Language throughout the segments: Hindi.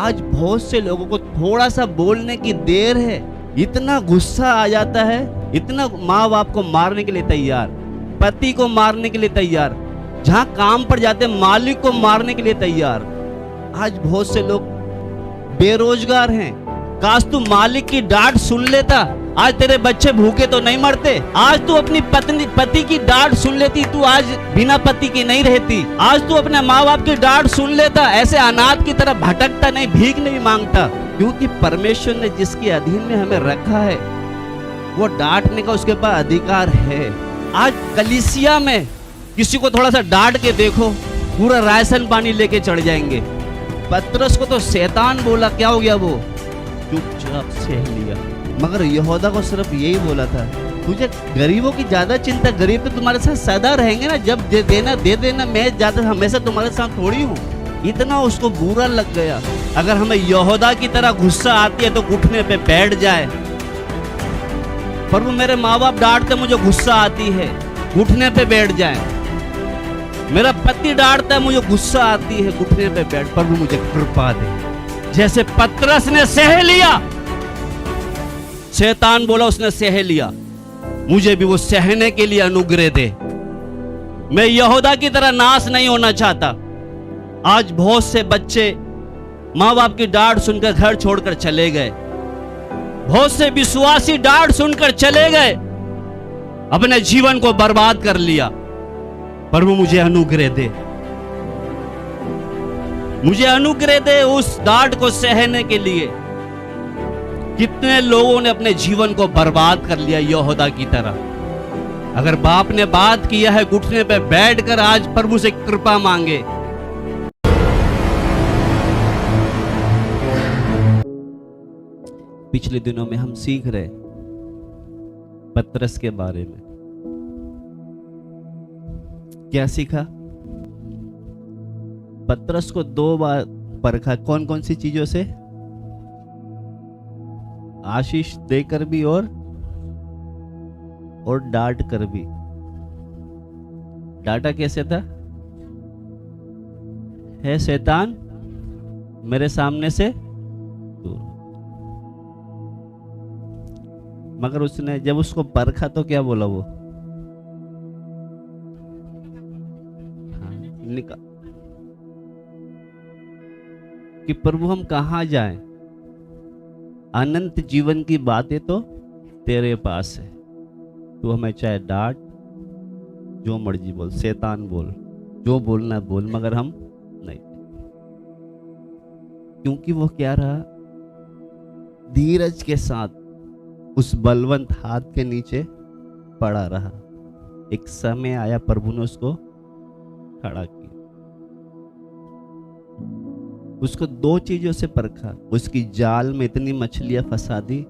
आज बहुत से लोगों को थोड़ा सा बोलने की देर है, इतना गुस्सा आ जाता है, इतना माँ बाप को मारने के लिए तैयार, पति को मारने के लिए तैयार, जहां काम पर जाते मालिक को मारने के लिए तैयार। आज बहुत से लोग बेरोजगार हैं। काश तू मालिक की डांट सुन लेता, आज तेरे बच्चे भूखे तो नहीं मरते। आज तू अपनी पति की डांट सुन लेती, तू आज बिना पति की नहीं रहती। आज तू अपने माँ बाप की डांट सुन लेता, ऐसे अनाथ की तरह भटकता नहीं, भीख नहीं मांगता। क्योंकि परमेश्वर ने जिसके अधीन में हमें रखा है वो डांटने का उसके पास अधिकार है। आज कलीसिया में किसी को थोड़ा सा डांट के देखो, पूरा राशन पानी लेके चढ़ जाएंगे। पतरस को तो शैतान बोला, क्या हो गया वो? चुपचाप सह लिया। मगर यहूदा को सिर्फ यही बोला था, तुझे गरीबों की ज्यादा चिंता, गरीब तो तुम्हारे साथ सदा रहेंगे ना, जब दे देना, मैं ज्यादा हमेशा तुम्हारे साथ थोड़ी हूँ। इतना उसको बुरा लग गया। अगर हमें यहूदा की तरह गुस्सा आती है तो घुटने पे बैठ जाए, प्रभु मेरे माँ बाप डांटते मुझे गुस्सा आती है, घुटने पे बैठ जाए। मेरा पति डांटता है मुझे गुस्सा आती है, घुटने पे बैठ, प्रभु मुझे कृपा दे। जैसे पतरस ने सह लिया, शैतान बोला उसने सह लिया, मुझे भी वो सहने के लिए अनुग्रह दे। मैं यहूदा की तरह नाश नहीं होना चाहता। आज बहुत से बच्चे माँ बाप की डांट सुनकर घर छोड़कर चले गए, बहुत से विश्वासी डांट सुनकर चले गए, अपने जीवन को बर्बाद कर लिया। प्रभु मुझे अनुग्रह दे, मुझे अनुग्रह दे उस डांट को सहने के लिए। कितने लोगों ने अपने जीवन को बर्बाद कर लिया यहूदा की तरह। अगर बाप ने बात किया है, घुटने पे बैठकर आज प्रभु से कृपा मांगे। पिछले दिनों में हम सीख रहे पतरस के बारे में। क्या सीखा? पतरस को 2 बार परखा। कौन कौन सी चीजों से? आशीष देकर भी और डांट कर भी। डांटा कैसे था? है शैतान मेरे सामने से दूर। मगर उसने जब उसको परखा तो क्या बोला वो? कि प्रभु हम कहां जाएं? अनंत जीवन की बातें तो तेरे पास है, तू हमें चाहे डांट, जो मर्जी बोल, शैतान बोल, जो बोलना बोल, मगर हम नहीं। क्योंकि वो क्या रहा? धीरज के साथ उस बलवंत हाथ के नीचे पड़ा रहा। एक समय आया प्रभु ने उसको खड़ा किया। उसको 2 चीजों से परखा। उसकी जाल में इतनी मछलियां फंसा दी,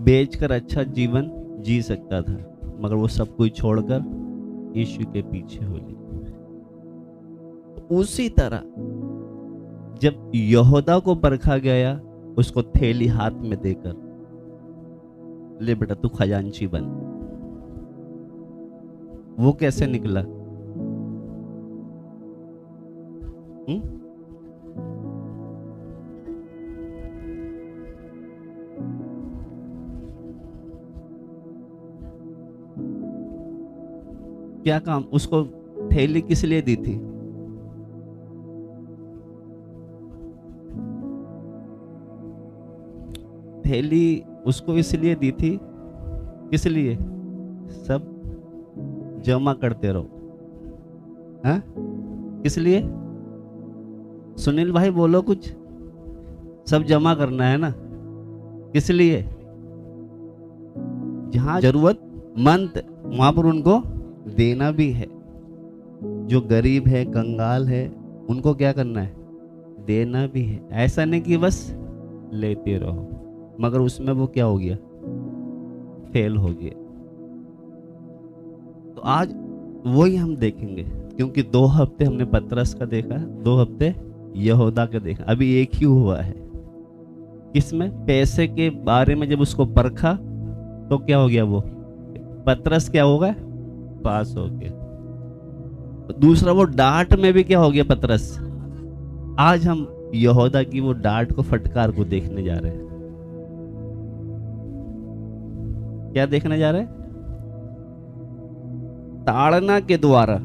बेचकर अच्छा जीवन जी सकता था, मगर वो सब कुछ छोड़कर यीशु के पीछे हो ली। उसी तरह जब यहूदा को परखा गया, उसको थैली हाथ में देकर, ले बेटा तू खजांची बन। वो कैसे निकला? क्या काम? उसको थैली किस लिए दी थी? थैली उसको इसलिए दी थी, किस लिए? सब जमा करते रहो। हाँ? किस लिए? सुनील भाई बोलो कुछ। सब जमा करना है ना? किस लिए? जहां जरूरतमंद वहां पर उनको देना भी है। जो गरीब है, कंगाल है, उनको क्या करना है? देना भी है। ऐसा नहीं कि बस लेते रहो। मगर उसमें वो क्या हो गया? फेल हो गया। तो आज वही हम देखेंगे, क्योंकि 2 हफ्ते हमने पतरस का देखा, 2 हफ्ते यहूदा का देखा, अभी एक ही हुआ है। किसमें? पैसे के बारे में जब उसको परखा तो क्या हो गया? वो पतरस क्या हो गया? पास हो गया। दूसरा वो डांट में भी क्या हो गया? पतरस आज हम यहूदा की वो डांट को, फटकार को देखने जा रहे हैं। क्या देखने जा रहे हैं? ताड़ना के द्वारा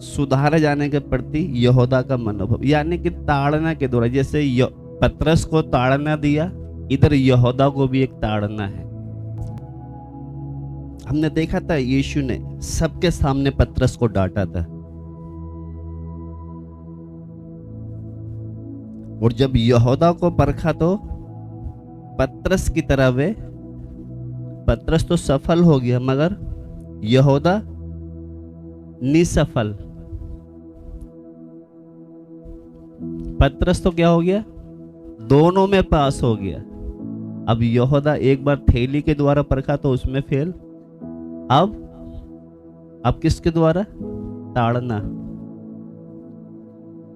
सुधारे जाने के प्रति यहूदा का मनोभाव, यानी कि ताड़ना के द्वारा, जैसे पतरस को ताड़ना दिया, इधर यहूदा को भी एक ताड़ना है। हमने देखा था यीशु ने सबके सामने पतरस को डांटा था, और जब यहूदा को परखा तो पतरस की तरह वे, पतरस तो सफल हो गया मगर यहूदा निसफल। पतरस तो क्या हो गया? दोनों में पास हो गया। अब यहूदा एक बार थैली के द्वारा परखा तो उसमें फेल, अब किसके द्वारा? ताड़ना।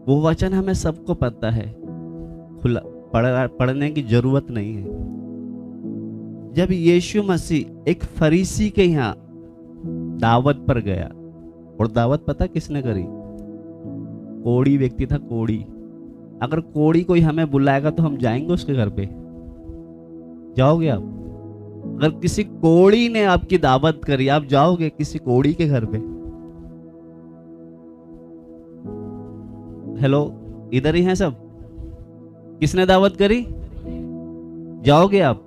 वो वचन हमें सबको पता है, खुला पढ़ने की जरूरत नहीं है। जब यीशु मसीह एक फरीसी के यहाँ दावत पर गया, और दावत पता किसने करी? कोढ़ी व्यक्ति था, कोढ़ी। अगर कोढ़ी कोई हमें बुलाएगा तो हम जाएंगे उसके घर पे? जाओगे आप? अगर किसी कोढ़ी ने आपकी दावत करी, आप जाओगे किसी कोढ़ी के घर पे? हेलो, इधर ही हैं सब? किसने दावत करी? जाओगे आप?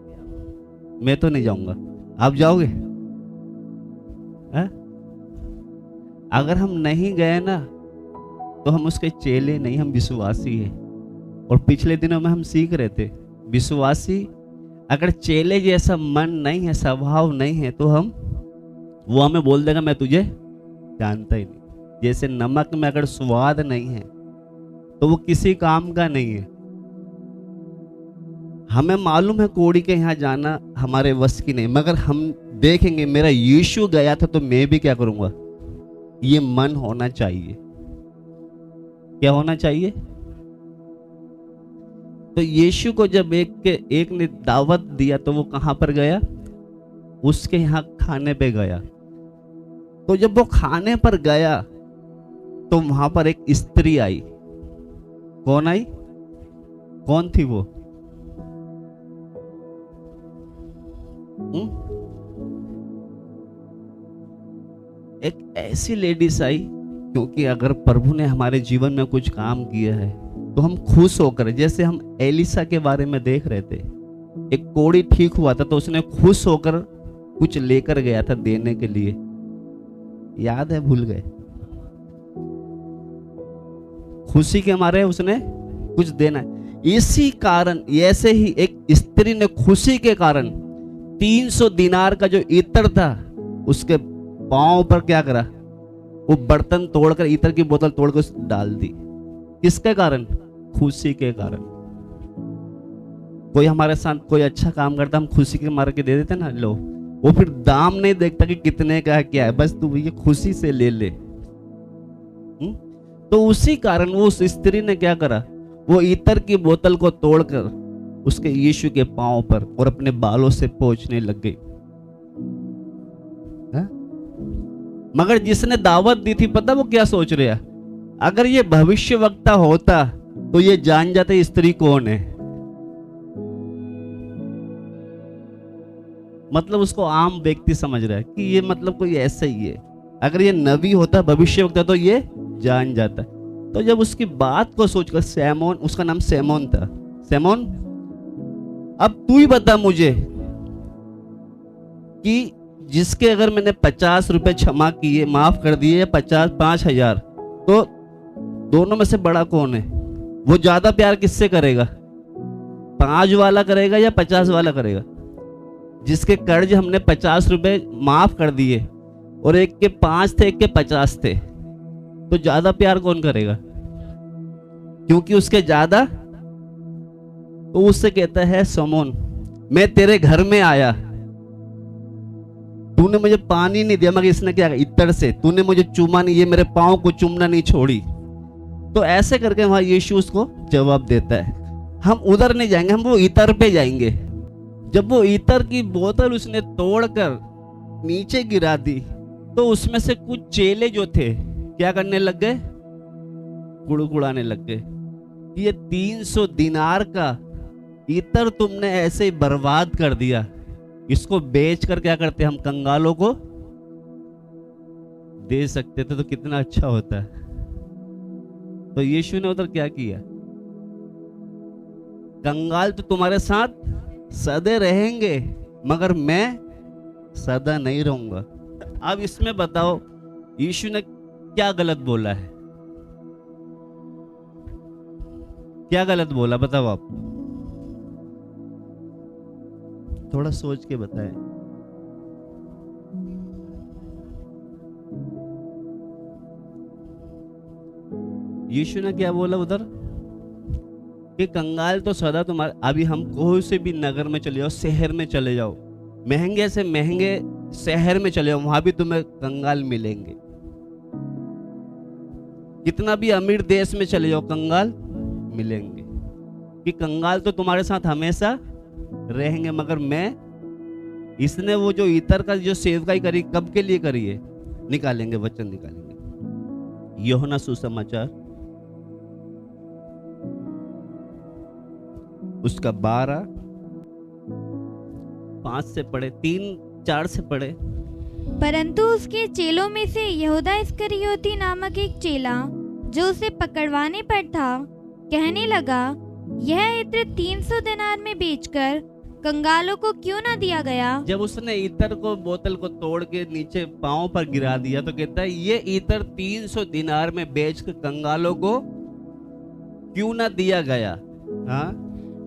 मैं तो नहीं जाऊंगा, आप जाओगे? अगर हम नहीं गए ना तो हम उसके चेले नहीं, हम विश्वासी हैं। और पिछले दिनों में हम सीख रहे थे, विश्वासी अगर चेले जैसा मन नहीं है, स्वभाव नहीं है, तो वो हमें बोल देगा मैं तुझे जानता ही नहीं। जैसे नमक में अगर स्वाद नहीं है तो वो किसी काम का नहीं है। हमें मालूम है कोढ़ी के यहाँ जाना हमारे वश की नहीं, मगर हम देखेंगे मेरा यीशु गया था तो मैं भी क्या करूंगा? ये मन होना चाहिए। क्या होना चाहिए? तो यीशु को जब एक ने दावत दिया तो वो कहां पर गया? उसके यहाँ खाने पे गया। तो जब वो खाने पर गया तो वहां पर एक स्त्री आई। कौन आई? कौन थी वो? एक ऐसी लेडीज आई, क्योंकि अगर प्रभु ने हमारे जीवन में कुछ काम किया है तो हम खुश होकर, जैसे हम एलिसा के बारे में देख रहे थे, एक कोढ़ी ठीक हुआ था तो उसने खुश होकर कुछ लेकर गया था देने के लिए। याद है? भूल गए? खुशी के मारे उसने कुछ देना है। इसी कारण, ऐसे ही एक स्त्री ने खुशी के कारण 300 दिनार का जो इत्र था उसके पांव पर क्या करा? वो बर्तन तोड़कर, इत्र की बोतल तोड़कर डाल दी। किसके कारण? खुशी के कारण। कोई हमारे साथ कोई अच्छा काम करता, हम खुशी के मार के दे देते ना, लो। वो फिर दाम नहीं देखता कि कितने का है, क्या है, बस तू ये खुशी से ले ले। तो उसी कारण वो उस स्त्री ने क्या करा? वो इत्र की बोतल को तोड़कर उसके यीशु के पांव पर और अपने बालों से पोंछने लग गई। मगर जिसने दावत दी थी, पता वो क्या सोच रहा? अगर ये भविष्यवक्ता होता तो ये जान जाते स्त्री कौन है। मतलब उसको आम व्यक्ति समझ रहा है कि ये मतलब कोई ऐसा ही है। अगर ये नबी होता, भविष्यवक्ता, तो ये जान जाता। तो जब उसकी बात को सोचकर सैमोन, उसका नाम सैमोन था, सैमोन अब तू ही बता मुझे कि जिसके अगर मैंने 50 रुपए क्षमा किए, माफ कर दिए, 5,000, तो दोनों में से बड़ा कौन है? वो ज्यादा प्यार किससे करेगा? 5 वाला करेगा या 50 वाला करेगा? जिसके कर्ज हमने 50 रुपए माफ कर दिए और एक के 5 थे, एक के 50 थे, तो ज्यादा प्यार कौन करेगा? क्योंकि उसके ज्यादा। तो उससे कहता है समोन, मैं तेरे घर में आया, तूने मुझे पानी नहीं दिया, मगर इसने क्या? इत्र से। तूने मुझे चूमा नहीं, ये मेरे पांव को चूमना नहीं छोड़ी। तो ऐसे करके वहां यीशु उसको जवाब देता है। हम उधर नहीं जाएंगे, हम वो इत्र पे जाएंगे। जब वो इत्र की बोतल उसने तोड़कर नीचे गिरा दी तो उसमें से कुछ चेले जो थे क्या करने लग गए? गुड़गुड़ाने लग गए। ये 300 दिनार का इतर तुमने ऐसे ही बर्बाद कर दिया, इसको बेच कर क्या करते हम कंगालों को दे सकते थे तो कितना अच्छा होता। तो यीशु ने उधर क्या किया, कंगाल तो तुम्हारे साथ सदा रहेंगे मगर मैं सदा नहीं रहूंगा। अब इसमें बताओ यीशु ने क्या गलत बोला है, क्या गलत बोला बताओ आप, थोड़ा सोच के बताएं। यीशु ने क्या बोला उधर कि कंगाल तो सदा तुम्हारे, अभी हम कोई से भी नगर में चले जाओ, शहर में चले जाओ, महंगे से महंगे शहर में चले जाओ, वहां भी तुम्हें कंगाल मिलेंगे। कितना भी अमीर देश में चले जाओ कंगाल मिलेंगे, कि कंगाल तो तुम्हारे साथ हमेशा रहेंगे मगर मैं, इसने वो जो इतर का जो सेवकाई करी कब के लिए करी है, निकालेंगे वचन निकालेंगे। यूहन्ना सुसमाचार उसका 12:5 से पढ़े, 3-4 से पढ़े। परंतु उसके चेलों में से यहूदा इस्करियोती नामक एक चेला जो उसे पकड़वाने पर था, कहने लगा, यह इत्र 300 दिनार में बेचकर कंगालों को क्यों ना दिया गया। जब उसने इतर को, बोतल को तोड़ के नीचे पांव पर गिरा दिया तो कहता है ये इतर 300 दिनार में बेचकर कंगालों को क्यों ना दिया गया। हाँ,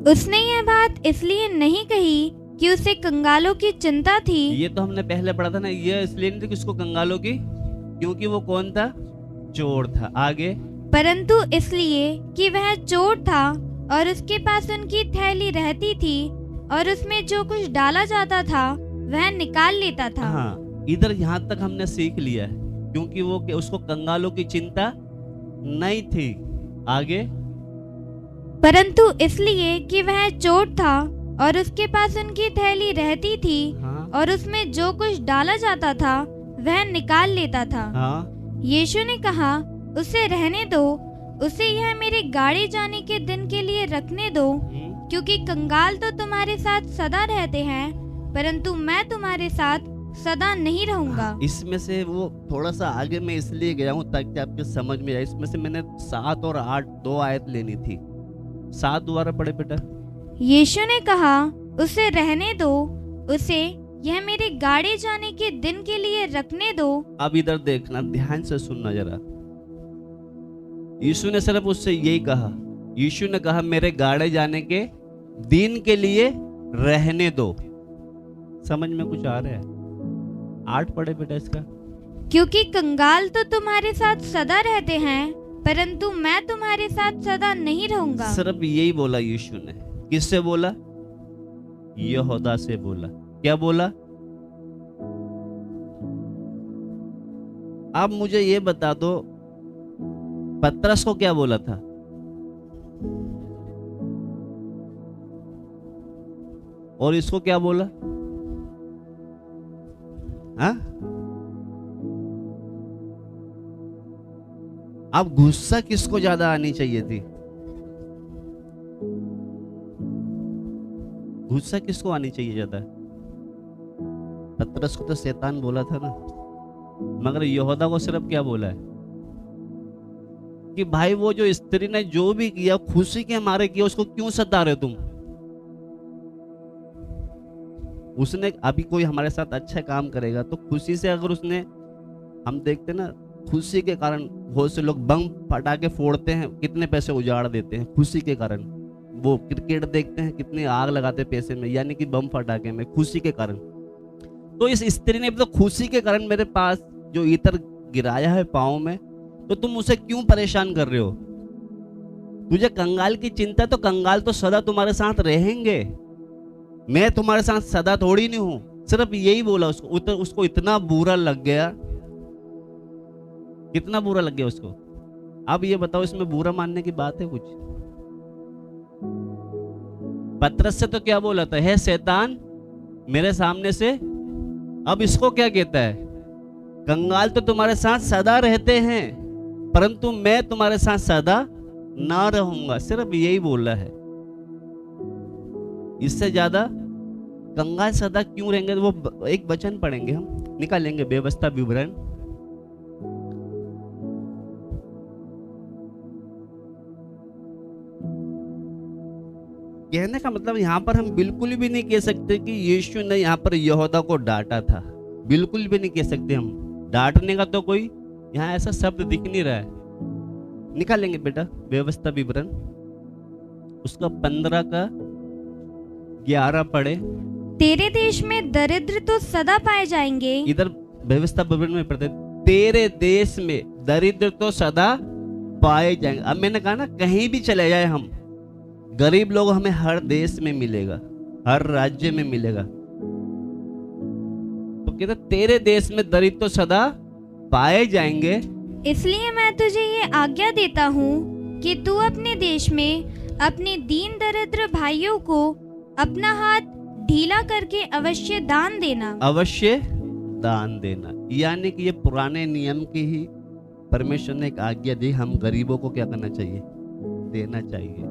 उसने यह बात इसलिए नहीं कही कि उसे कंगालों की चिंता थी। ये तो हमने पहले पढ़ा था ना, ये इसलिए नहीं थी कि उसको कंगालों की, क्योंकि वो कौन था, चोर था। आगे, परंतु इसलिए कि वह चोर था और उसके पास उनकी थैली रहती थी और उसमें जो कुछ डाला जाता था वह निकाल लेता था। हाँ, इधर यहाँ तक हमने सीख लिया है, क्योंकि वो उसको कंगालों की चिंता नहीं थी। आगे, परंतु इसलिए कि वह चोर था और उसके पास उनकी थैली रहती थी। हाँ, और उसमें जो कुछ डाला जाता था वह निकाल लेता था। हाँ, यीशु ने कहा, उसे रहने दो, उसे यह मेरे गाड़ी जाने के दिन के लिए रखने दो, क्योंकि कंगाल तो तुम्हारे साथ सदा रहते हैं परंतु मैं तुम्हारे साथ सदा नहीं रहूंगा। इसमें से वो थोड़ा सा आगे मैं इसलिए गया हूँ ताकि आपके समझ में आए। इसमें से मैंने 7 और 8 2 आयत लेनी थी। 7 दोबारा पढ़े बेटा। यीशु ने कहा, उसे रहने दो, उसे यह मेरे गाड़ी जाने के दिन के लिए रखने दो। अब इधर देखना, ध्यान से सुनना जरा। यीशु ने सिर्फ उससे यही कहा, यीशु ने कहा मेरे गाड़े जाने के दिन के लिए रहने दो। समझ में कुछ आ रहा है? 8 पढ़े बेटा इसका। क्योंकि कंगाल तो तुम्हारे साथ सदा रहते हैं परंतु मैं तुम्हारे साथ सदा नहीं रहूंगा। सिर्फ यही बोला यीशु ने। किससे बोला? यहूदा से बोला। क्या बोला? अब मुझे ये बता दो, पतरस को क्या बोला था? और इसको क्या बोला? हाँ? अब गुस्सा किसको ज्यादा आनी चाहिए थी? गुस्सा किसको आनी चाहिए ज्यादा? पतरस को तो शैतान बोला था ना, मगर यहूदा को सिर्फ क्या बोला है कि भाई वो जो स्त्री ने जो भी किया खुशी के मारे किया, उसको क्यों सता रहे तुम? उसने अभी कोई हमारे साथ अच्छा काम करेगा तो खुशी से, अगर उसने, हम देखते ना खुशी के कारण बहुत से लोग बम फटाके फोड़ते हैं, कितने पैसे उजाड़ देते हैं खुशी के कारण। वो क्रिकेट देखते हैं, कितनी आग लगाते हैं पैसे में, यानी कि बम फटाके में, खुशी के कारण। तो इस स्त्री ने तो खुशी के कारण मेरे पास जो इत्र गिराया है पाँव में, तो तुम उसे क्यों परेशान कर रहे हो? तुझे कंगाल की चिंता, तो कंगाल तो सदा तुम्हारे साथ रहेंगे, मैं तुम्हारे साथ सदा थोड़ी नहीं हूं। सिर्फ यही बोला उसको। उसको इतना बुरा लग गया, कितना बुरा लग गया उसको। अब ये बताओ, इसमें बुरा मानने की बात है कुछ? पतरस से तो क्या बोला था, है शैतान मेरे सामने से। अब इसको क्या कहता है? कंगाल तो तुम्हारे साथ सदा रहते हैं परंतु मैं तुम्हारे साथ सदा ना रहूंगा, सिर्फ यही बोला है। इससे ज्यादा कंगाल सदा क्यों रहेंगे, वो एक वचन पढ़ेंगे, हम निकालेंगे व्यवस्था विवरण। कहने का मतलब यहाँ पर हम बिल्कुल भी नहीं कह सकते कि यीशु ने यहाँ पर यहूदा को डांटा था, बिल्कुल भी नहीं कह सकते हम। डांटने का तो कोई यहाँ ऐसा शब्द दिख नहीं रहा है। निकालेंगे बेटा व्यवस्था विवरण, उसका 15 का 11 पढ़े। तेरे देश में दरिद्र तो सदा पाए जाएंगे। इधर व्यवस्था विवरण में पढ़ते, तेरे देश में दरिद्र तो सदा पाए जाएंगे। अब मैंने कहा ना, कहीं भी चले जाए हम, गरीब लोग हमें हर देश में मिलेगा, हर राज्य में मिलेगा। तो कहते तेरे देश में दरिद्र तो सदा पाए जाएंगे। इसलिए मैं तुझे ये आज्ञा देता हूँ कि तू अपने देश में अपने दीन दरिद्र भाइयों को अपना हाथ ढीला करके अवश्य दान देना। अवश्य दान देना, यानी कि ये पुराने नियम की ही परमेश्वर ने एक आज्ञा दी, हम गरीबों को क्या करना चाहिए, देना चाहिए।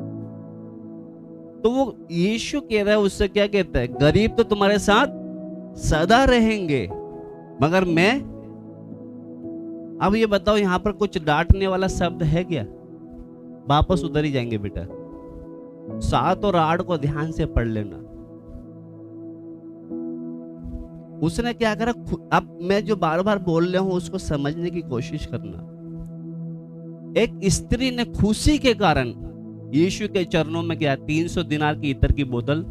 तो वो यीशु कह रहा है, उससे क्या कहता है, गरीब तो तुम्हारे साथ सदा रहेंगे, मगर मैं। अब ये बताओ यहां पर कुछ डांटने वाला शब्द है क्या? वापस उधर ही जाएंगे बेटा, 7 और 8 को ध्यान से पढ़ लेना। उसने क्या करा, अब मैं जो बार बार बोल रहा हूं उसको समझने की कोशिश करना। एक स्त्री ने खुशी के कारण यीशु के चरणों में क्या 300 दिनार की इत्र की बोतल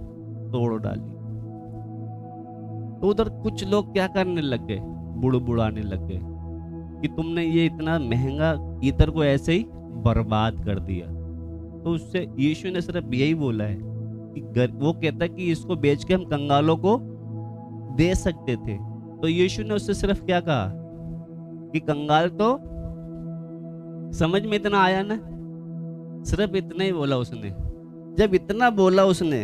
तोड़ डाली। तो उधर कुछ लोग क्या करने लग गए, बुड़बुड़ाने लग गए कि तुमने ये इतना महंगा इत्र को ऐसे ही बर्बाद कर दिया। तो उससे यीशु ने सिर्फ यही बोला है कि वो कहता है कि इसको बेच के हम कंगालों को दे सकते थे। तो यीशु ने उससे सिर्फ क्या कहा कि कंगाल, तो समझ में इतना आया ना, सिर्फ इतना ही बोला उसने। जब इतना बोला उसने,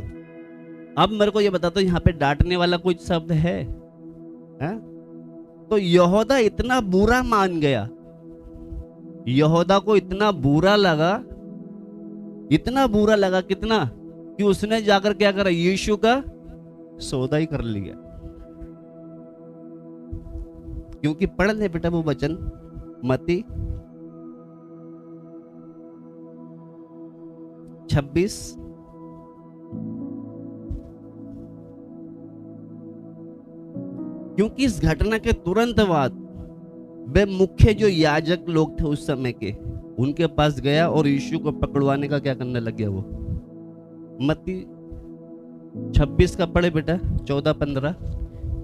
अब मेरे को ये बता दो यहाँ पे डांटने वाला कोई शब्द है? तो यहूदा इतना बुरा मान गया, यहूदा को इतना बुरा लगा, इतना बुरा लगा, कितना कि उसने जाकर क्या करा, यीशु का सौदा ही कर लिया। क्योंकि पढ़ ले बेटा वो वचन, मत्ती 26 क्योंकि इस घटना के तुरंत बाद वे मुख्य जो याजक लोग थे उस समय के, उनके पास गया और यीशु को पकड़वाने का क्या करने लग गया वो। मत्ती 26 का पढ़े बेटा, 14-15।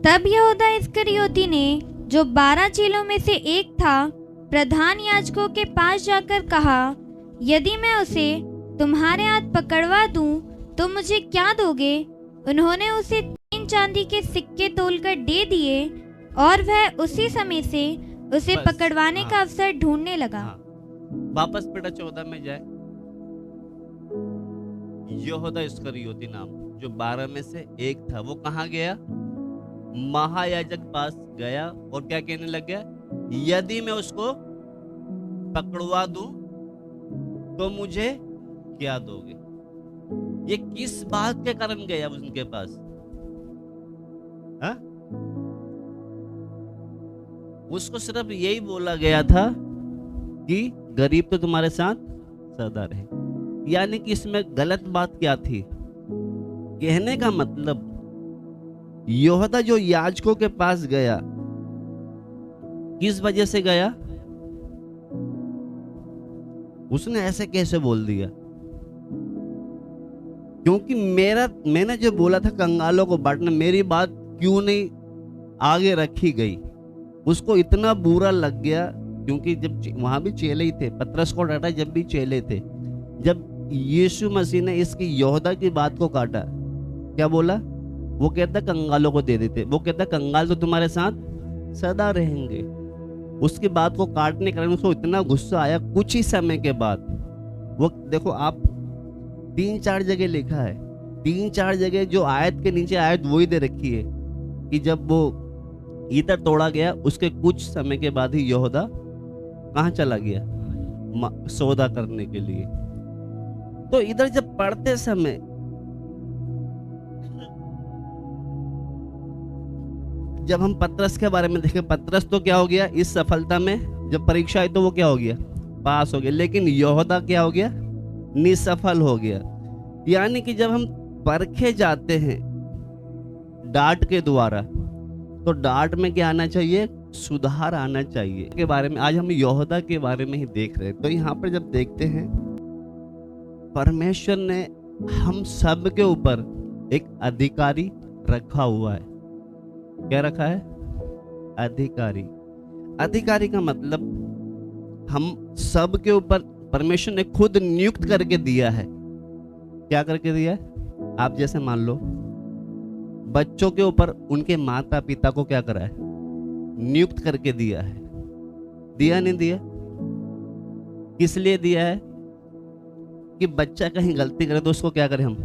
तब यहूदा इस्करियोती ने, जो 12 चेलों में से एक था, प्रधान याजकों के पास जाकर कहा, यदि मैं उसे तुम्हारे हाथ पकड़वा दूं तो मुझे क्या दोगे? उन्होंने उसे 3 चांदी के सिक्के तोलकर दे दिए और वह उसी समय से उसे पकड़वाने का अवसर ढूंढने लगा। वापस बेटा 14 में जाए। यहूदा इस्करियोती नाम, जो 12 में से एक था, वो कहाँ गया? महायाजक पास गया और क्या कहने लग गया, यदि मैं उसको पकड़वा दूं तो मुझे क्या दोगे? ये किस बात के कारण गया उनके पास? हा? उसको सिर्फ यही बोला गया था कि गरीब तो तुम्हारे साथ सदा रहे। यानी कि इसमें गलत बात क्या थी? कहने का मतलब यहूदा जो याजकों के पास गया, किस वजह से गया? उसने ऐसे कैसे बोल दिया? क्योंकि मैंने जो बोला था कंगालों को बांटना, मेरी बात क्यों नहीं आगे रखी गई? उसको इतना बुरा लग गया, क्योंकि जब वहां भी चेले ही थे, पतरस को डांटा जब भी चेले थे। जब यीशु मसीह ने इसकी यहूदा की बात को काटा, क्या बोला? वो कहता कंगालों को दे देते, वो कहता कंगाल तो तुम्हारे साथ सदा रहेंगे। उसकी बात को काटने के कारण उसको इतना गुस्सा आया। कुछ ही समय के बाद वो देखो, आप 3-4 जगह लिखा है, 3-4 जगह जो आयत के नीचे आयत वही दे रखी है कि जब वो इत्र तोड़ा गया उसके कुछ समय के बाद ही यहूदा कहाँ चला गया? सौदा करने के लिए। तो इधर जब पढ़ते समय जब हम पतरस के बारे में देखें, पतरस तो क्या हो गया इस सफलता में, जब परीक्षा आई तो वो क्या हो गया, पास हो गया। लेकिन यहूदा क्या हो गया, निसफल हो गया। यानी कि जब हम परखे जाते हैं डांट के द्वारा, तो डांट में क्या आना चाहिए, सुधार आना चाहिए। के बारे में आज हम यहूदा के बारे में ही देख रहे हैं। तो यहाँ पर जब देखते हैं, परमेश्वर ने हम सब के ऊपर एक अधिकारी रखा हुआ है। क्या रखा है, अधिकारी। अधिकारी का मतलब हम सब के ऊपर परमेश्वर ने खुद नियुक्त करके दिया है। क्या करके दिया है, आप जैसे मान लो बच्चों के ऊपर उनके माता पिता को क्या करा है, नियुक्त करके दिया है। दिया नहीं दिया, किस लिए दिया है, कि बच्चा कहीं गलती करे तो उसको क्या करें, हम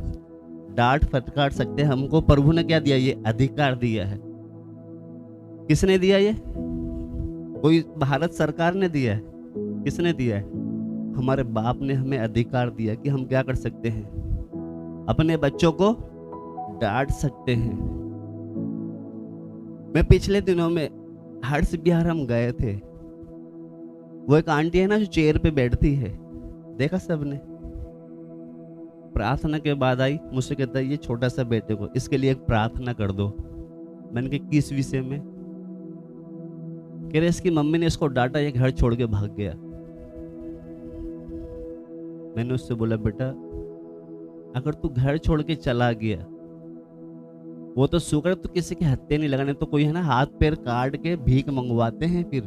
डांट फटकार सकते हैं। हमको प्रभु ने क्या दिया, ये अधिकार दिया है। किसने दिया, ये कोई भारत सरकार ने दिया है, किसने दिया है, हमारे बाप ने हमें अधिकार दिया कि हम क्या कर सकते हैं, अपने बच्चों को डांट सकते हैं। मैं पिछले दिनों में हर्ष बिहार हम गए थे। वो एक आंटी है ना जो चेयर पे बैठती है, देखा सबने। प्रार्थना के बाद आई, मुझसे कहता है ये छोटा सा बेटे को इसके लिए एक प्रार्थना कर दो। मैंने कहा किस विषय में, कह रहे इसकी मम्मी ने इसको डांटा, ये घर छोड़ के भाग गया। मैंने उससे बोला बेटा अगर तू घर छोड़ के चला गया, वो तो शुक्र तो किसी की हत्या नहीं लगाने, तो कोई है ना हाथ पैर काट के भीख मंगवाते हैं। फिर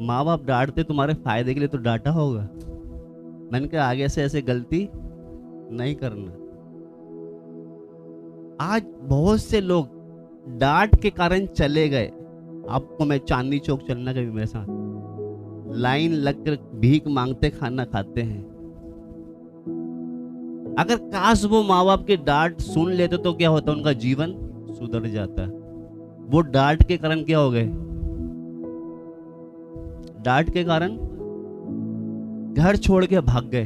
माँ बाप डांटते तुम्हारे फायदे के लिए तो डांटा होगा। मैंने कहा आगे से ऐसे गलती नहीं करना। आज बहुत से लोग डांट के कारण चले गए। आपको मैं चांदनी चौक चलना, कभी मेरे साथ लाइन लगकर भीख मांगते खाना खाते हैं। अगर काश वो माँ बाप के डांट सुन लेते तो क्या होता, उनका जीवन सुधर जाता। वो डांट के कारण क्या हो गए, डांट के कारण घर छोड़ के भाग गए,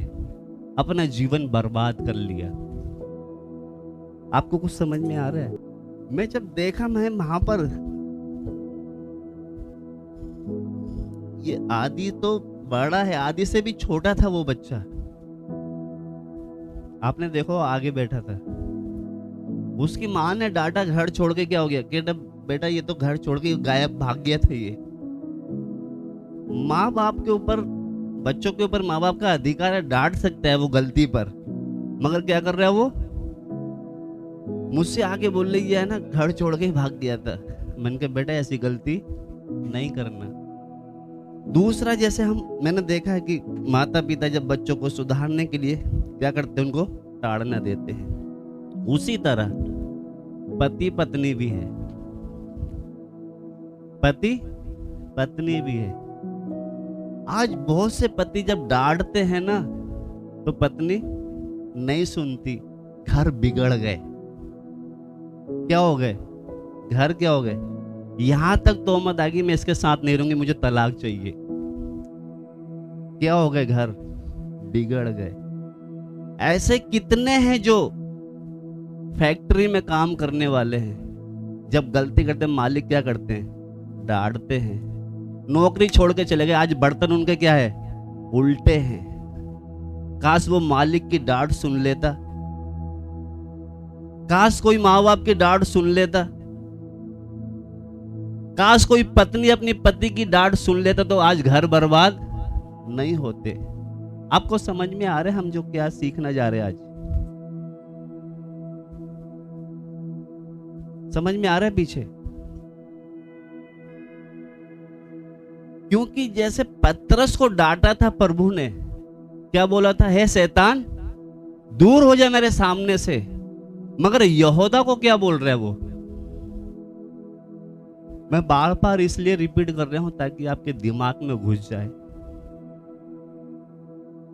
अपना जीवन बर्बाद कर लिया। आपको कुछ समझ में आ रहा है? मैं जब देखा, मैं वहां पर ये आदि तो बड़ा है, आदि से भी छोटा था वो बच्चा। आपने देखो आगे बैठा था, उसकी माँ ने डांटा, घर छोड़ के क्या हो गया, कहता बेटा ये तो घर छोड़ के गायब भाग गया था। ये माँ बाप के ऊपर, बच्चों के ऊपर माँ बाप का अधिकार है, डांट सकता है वो गलती पर, मगर क्या कर रहा है वो, मुझसे आके बोल रही है ना घर छोड़ के भाग गया था। मैंने कहा बेटा ऐसी गलती नहीं करना। दूसरा, जैसे मैंने देखा है कि माता पिता जब बच्चों को सुधारने के लिए क्या करते हैं, उनको ताड़ना देते हैं। उसी तरह पति पत्नी भी है, पति पत्नी भी है। आज बहुत से पति जब डांटते हैं ना तो पत्नी नहीं सुनती, घर बिगड़ गए। क्या हो गए, घर क्या हो गए, यहां तक तोहमत आ गई मैं इसके साथ नहीं रहूंगी, मुझे तलाक चाहिए। क्या हो गए, घर बिगड़ गए। ऐसे कितने हैं जो फैक्ट्री में काम करने वाले हैं, जब गलती करते हैं मालिक क्या करते हैं, डांटते हैं। नौकरी छोड़ के चले गए, आज बर्तन उनके क्या है, उल्टे हैं। काश वो मालिक की डांट सुन लेता, काश कोई माँ बाप की डांट सुन लेता, काश कोई पत्नी अपनी पति की डांट सुन लेता, तो आज घर बर्बाद नहीं होते। आपको समझ में आ रहा है हम जो क्या सीखना जा रहे हैं आज? समझ में आ रहा है पीछे? क्योंकि जैसे पतरस को डांटा था प्रभु ने, क्या बोला था, हे शैतान दूर हो जा मेरे सामने से। मगर यहूदा को क्या बोल रहा है वो? मैं बार बार इसलिए रिपीट कर रहा हूं ताकि आपके दिमाग में घुस जाए।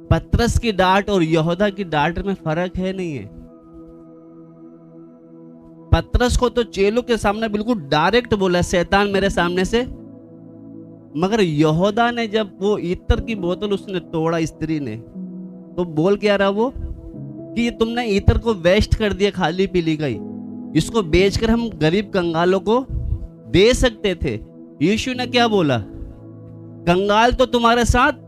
पतरस की डांट और यहूदा की डांट में फर्क है नहीं है। पतरस को तो चेलों के सामने बिल्कुल डायरेक्ट बोला शैतान मेरे सामने से, मगर यहूदा ने जब वो इत्र की बोतल उसने तोड़ा, स्त्री ने, तो बोल क्या रहा वो कि ये तुमने इत्र को वेस्ट कर दिया, खाली पीली गई, इसको बेचकर हम गरीब कंगालों को दे सकते थे। यीशु ने क्या बोला, कंगाल तो तुम्हारे साथ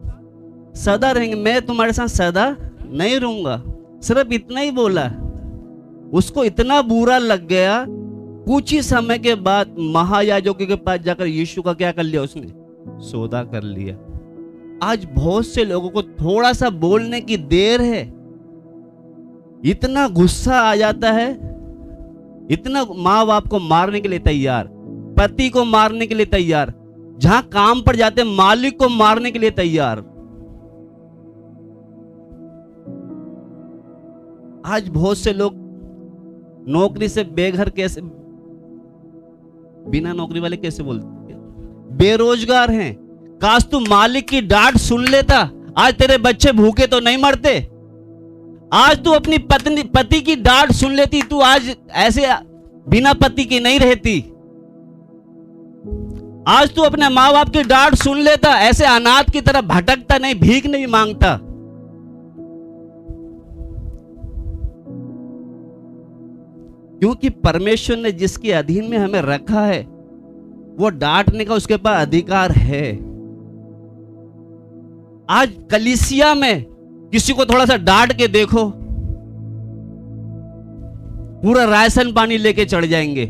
सदा रहेंगे, मैं तुम्हारे साथ सदा नहीं रहूंगा। सिर्फ इतना ही बोला। उसको इतना बुरा लग गया, कुछ ही समय के बाद महायाजकों के पास जाकर यीशु का क्या कर लिया, उसने सौदा कर लिया। आज बहुत से लोगों को थोड़ा सा बोलने की देर है, इतना गुस्सा आ जाता है, इतना माँ बाप को मारने के लिए तैयार, पति को मारने के लिए तैयार, जहां काम पर जाते मालिक को मारने के लिए तैयार। आज बहुत से लोग नौकरी से बेघर, कैसे बिना नौकरी वाले कैसे बोलते, बेरोजगार हैं। काश तू मालिक की डांट सुन लेता, आज तेरे बच्चे भूखे तो नहीं मरते। आज तू अपनी पति की डांट सुन लेती, तू आज ऐसे बिना पति की नहीं रहती। आज तू अपने माँ बाप की डांट सुन लेता, ऐसे अनाथ की तरह भटकता नहीं, भीख नहीं मांगता। क्योंकि परमेश्वर ने जिसके अधीन में हमें रखा है, वो डांटने का उसके पास अधिकार है। आज कलीसिया में किसी को थोड़ा सा डांट के देखो, पूरा राशन पानी लेके चढ़ जाएंगे।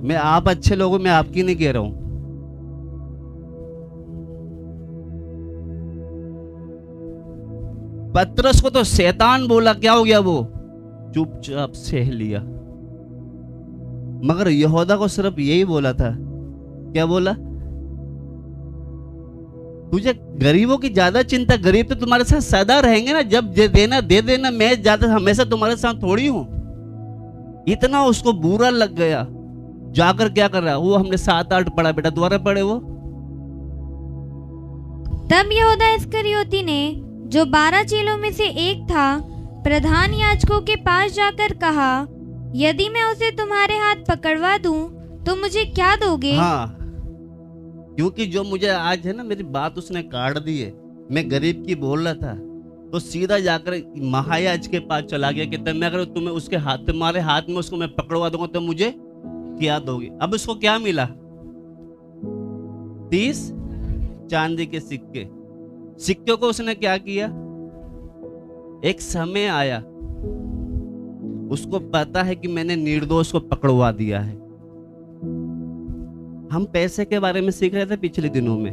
मैं आप अच्छे लोगों में आपकी नहीं कह रहा हूं। पतरस को तो शैतान बोला, क्या हो गया, वो चुपचाप सह लिया। मगर यहूदा को सिर्फ यही बोला था, क्या बोला, तुझे गरीबों की ज्यादा चिंता, गरीब तो तुम्हारे साथ सदा रहेंगे ना, जब देना दे देना, मैं ज्यादा हमेशा तुम्हारे साथ थोड़ी हूं। इतना उसको बुरा लग गया, जाकर क्या कर रहा, वो हमने 7-8 पढ़ा, बेटा दोबारा पढ़े वो। तब यहूदा इस्करियोती ने, जो 12 चेलों में से एक था, प्रधान याजकों के पास जाकर कहा, यदि मैं उसे तुम्हारे हाथ पकड़वा दूं तो मुझे क्या दोगे? हाँ, क्योंकि जो मुझे आज है ना, मेरी बात उसने काट दी है। मैं गरीब की बोल रहा था, तो सीधा जाकर महायाजक के पास चला गया कि मैं अगर तुम्हें उसके हाथ, तुम्हारे हाथ में उसको मैं पकड़वा दूंगा तो मुझे क्या दोगे? अब उसको क्या मिला? 30 चांदी के सिक्के। सिक्के को उसने क्या किया? एक समय आया, उसको पता है कि मैंने निर्दोष को पकड़वा दिया है। हम पैसे के बारे में सीख रहे थे पिछले दिनों में।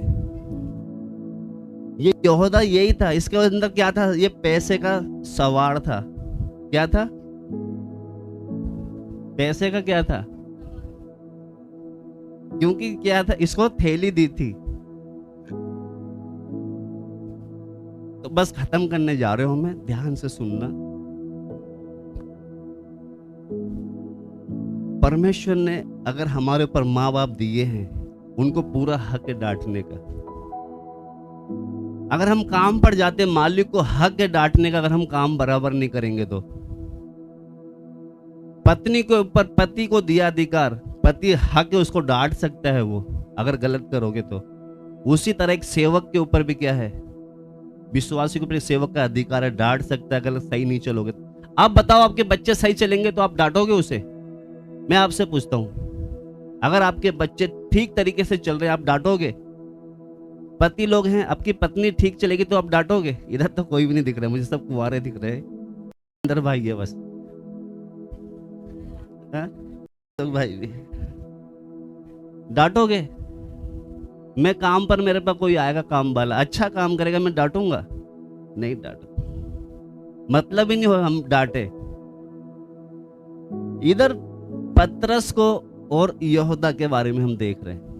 ये यहूदा यही था, इसके अंदर क्या था? ये पैसे का सवार था। क्या था? पैसे का क्या था? क्योंकि क्या था, इसको थैली दी थी। तो बस खत्म करने जा रहे हो, मैं ध्यान से सुनना। परमेश्वर ने अगर हमारे ऊपर माँ बाप दिए हैं, उनको पूरा हक है डांटने का। अगर हम काम पर जाते, मालिक को हक है डांटने का। अगर हम काम बराबर नहीं करेंगे तो पत्नी के ऊपर पति को दिया अधिकार, पति हक है, उसको डांट सकता है वो अगर गलत करोगे तो। उसी तरह एक सेवक के ऊपर भी क्या है, विश्वासी के ऊपर सेवक का अधिकार है, डांट सकता है अगर सही नहीं चलोगे। आप बताओ, आपके बच्चे सही चलेंगे तो आप डांटोगे उसे? मैं आपसे पूछता हूं, अगर आपके बच्चे ठीक तरीके से चल रहे हैं, आप डांटोगे? पति लोग हैं, आपकी पत्नी ठीक चलेगी तो आप डांटोगे? इधर तो कोई भी नहीं दिख रहा है मुझे, सब कुंवारे दिख रहे हैं। अंदर भाई है बस, तो भाई भी डांटोगे? मैं काम पर, मेरे पास कोई आएगा काम वाला, अच्छा काम करेगा, मैं डांटूंगा? नहीं डांटू, मतलब ही नहीं हो हम डांटे। इधर पतरस को और यहूदा के बारे में हम देख रहे हैं।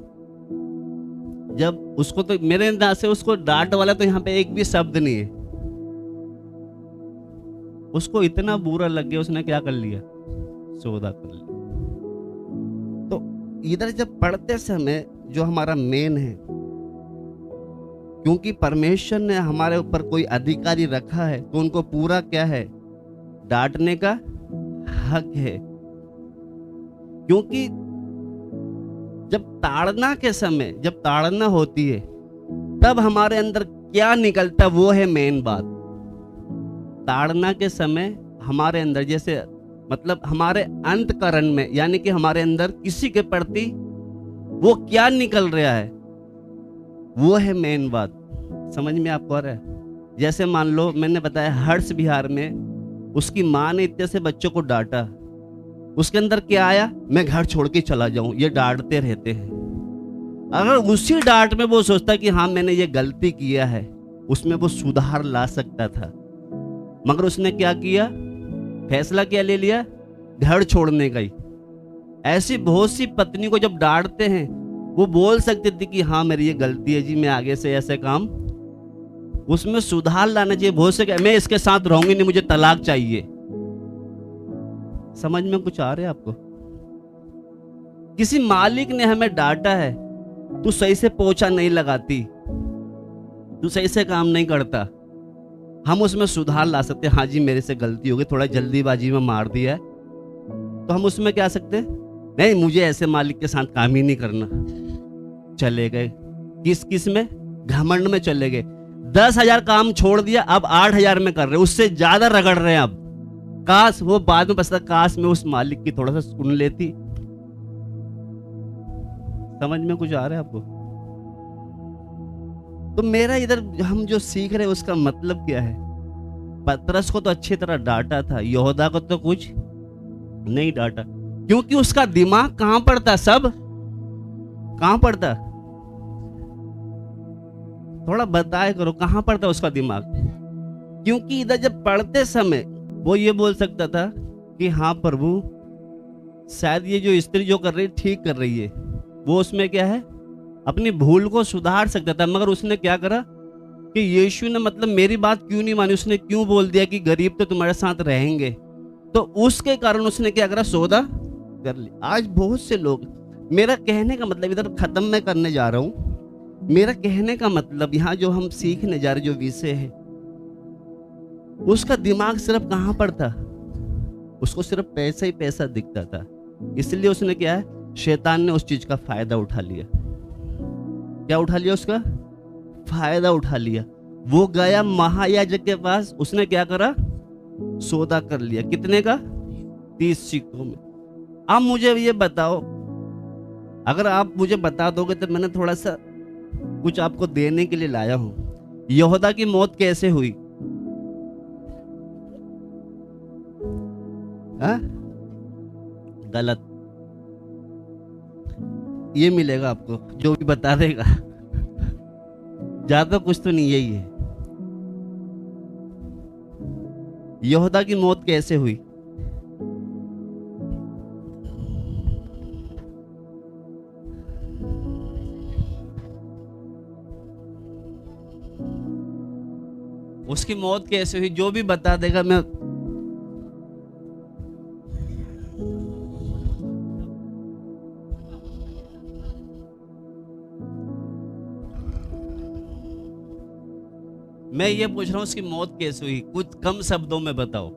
जब उसको, तो मेरे अंदाज से उसको डांट वाला तो यहाँ पे एक भी शब्द नहीं है। उसको इतना बुरा लग गया, उसने क्या कर लिया? सौदा कर लिया। तो इधर जब पढ़ते समय जो हमारा मेन है, क्योंकि परमेश्वर ने हमारे ऊपर कोई अधिकारी रखा है, तो उनको पूरा क्या है? डांटने का हक है। क्योंकि जब ताड़ना के समय, जब ताड़ना होती है, तब हमारे अंदर क्या निकलता वो है मेन बात। ताड़ना के समय हमारे अंदर जैसे मतलब हमारे अंतकरण में यानी कि हमारे अंदर किसी के प्रति वो क्या निकल रहा है वो है मेन बात। समझ में आपको आ रहा है? जैसे मान लो मैंने बताया हर्ष बिहार में उसकी माँ ने इतने से बच्चों को डांटा, उसके अंदर क्या आया, मैं घर छोड़ के चला जाऊं, ये डांटते रहते हैं। अगर उसी डांट में वो सोचता कि हाँ मैंने ये गलती किया है, उसमें वो सुधार ला सकता था, मगर उसने क्या किया, फैसला क्या ले लिया, घर छोड़ने का ही। ऐसी बहुत सी पत्नी को जब डांटते हैं वो बोल सकती थी कि हाँ मेरी ये गलती है जी, मैं आगे से ऐसे काम, उसमें सुधार लाना चाहिए। बहुत से मैं इसके साथ रहूंगी नहीं, मुझे तलाक चाहिए। समझ में कुछ आ रहा है आपको? किसी मालिक ने हमें डांटा है, तू सही से पोछा नहीं लगाती, तू सही से काम नहीं करता, हम उसमें सुधार ला सकते। हाँ जी मेरे से गलती हो गई, थोड़ा जल्दीबाजी में मार दिया है, तो हम उसमें क्या सकते, नहीं मुझे ऐसे मालिक के साथ काम ही नहीं करना। चले गए किस में, घमंड में चले गए। 10,000 काम छोड़ दिया, अब 8,000 में कर रहे, उससे ज्यादा रगड़ रहे हैं। अब काश वो बाद में बसता, काश में उस मालिक की थोड़ा सा सुन लेती। समझ में कुछ आ रहा है आपको? तो मेरा इधर हम जो सीख रहे हैं उसका मतलब क्या है? पतरस को तो अच्छी तरह डांटा था, यहूदा को तो कुछ नहीं डांटा, क्योंकि उसका दिमाग कहां पर था, सब कहां पर था? थोड़ा बताया करो कहां पर था उसका दिमाग। क्योंकि इधर जब पढ़ते समय वो ये बोल सकता था कि हाँ प्रभु शायद ये जो स्त्री जो कर रही है ठीक कर रही है, वो उसमें क्या है अपनी भूल को सुधार सकता था। मगर उसने क्या करा कि यीशु ने मतलब मेरी बात क्यों नहीं मानी, उसने क्यों बोल दिया कि गरीब तो तुम्हारे साथ रहेंगे, तो उसके कारण उसने क्या करा, सौदा कर लिया। आज बहुत से लोग, मेरा कहने का मतलब इधर खत्म मैं करने जा रहा हूं, मेरा कहने का मतलब यहाँ जो हम सीखने जा रहे जो विषय है, उसका दिमाग सिर्फ कहां पर था, उसको सिर्फ पैसा ही पैसा दिखता था। इसलिए उसने क्या है, शैतान ने उस चीज का फायदा उठा लिया। क्या उठा लिया? उसका फायदा उठा लिया। वो गया महायाजक के पास, उसने क्या करा, सौदा कर लिया। कितने का? 30 सिक्कों में। अब मुझे ये बताओ, अगर आप मुझे बता दोगे तो मैंने थोड़ा सा कुछ आपको देने के लिए लाया हूं। यहूदा की मौत कैसे हुई? हा? गलत। ये मिलेगा आपको जो भी बता देगा, ज्यादा कुछ तो नहीं, यही है। यहूदा की मौत कैसे हुई? उसकी मौत कैसे हुई जो भी बता देगा, मैं ये पूछ रहा हूं उसकी मौत कैसे हुई, कुछ कम शब्दों में बताओ।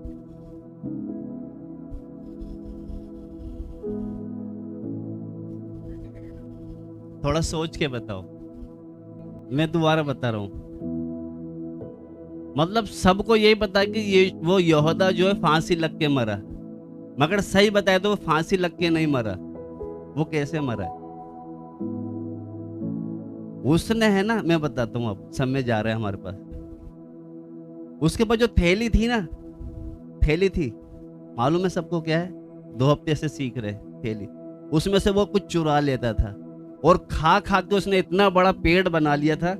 थोड़ा सोच के बताओ, मैं दोबारा बता रहा हूं। मतलब सबको यही पता है कि ये वो यहूदा जो है फांसी लग के मरा, मगर सही बताए तो वो फांसी लग के नहीं मरा। वो कैसे मरा? उसने, है ना, मैं बताता हूं, अब समय जा रहा है हमारे पास। उसके पास जो थैली थी ना, थैली थी, मालूम है सबको क्या है, 2 हफ्ते से सीख रहे थैली, उसमें से वो कुछ चुरा लेता था और खा खा के उसने इतना बड़ा पेड़ बना लिया था